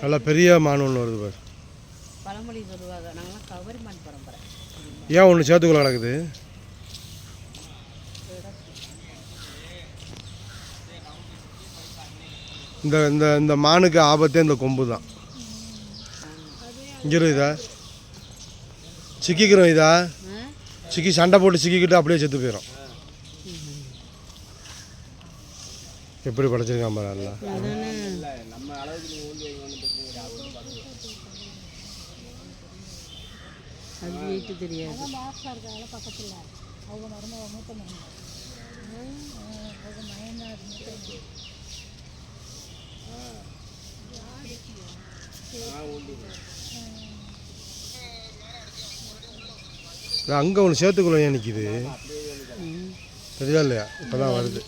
நல்லா பெரிய மான் ஒன்று வருது பாரு. பழமொழி சொல்லுவாங்க, நாங்களாம் கவரிமான் பரம்பரை. ஏன் ஒன்று சேத்துக்குள்ள கிடக்குது? இந்த இந்த இந்த மானுக்கு ஆபத்தே இந்த கொம்பு தான். இங்கே இதா சிக்கிக்கிறோம், இதா சிக்கி சண்டை போட்டு சிக்கிக்கிட்டு அப்படியே செத்து போயிடும். எப்படி படைச்சிருக்கான் பாரு. நல்லா தெரியாது. அங்கே ஒன்று சேத்துக்குள்ள ஏன் நிற்கிது தெரியா இல்லையா? இப்போ தான் வருது.